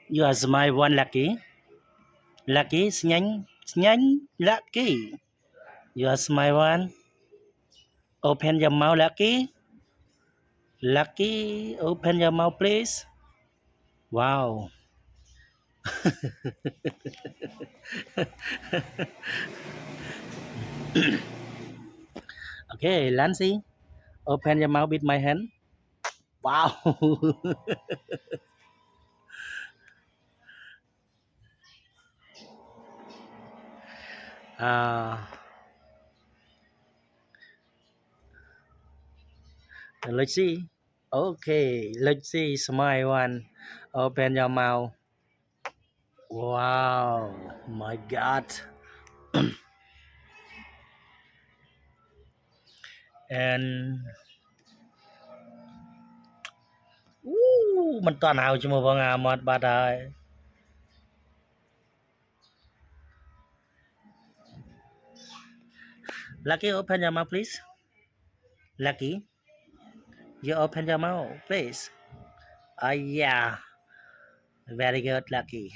You are my one lucky. Lucky, snyan, lucky. You are my one. Open your mouth, lucky. Lucky, open your mouth, please. Wow. Okay, Lancy, open your mouth with my hand. Wow. uh, let's see. Okay, let's see. Smile one. Open your mouth. Wow. My God. And มันតន់ហើយជាមួយបងអាមាត់បាត់ហើយ Lucky open your mouth please. Lucky, you open your mouth please. Yeah, very good, Lucky.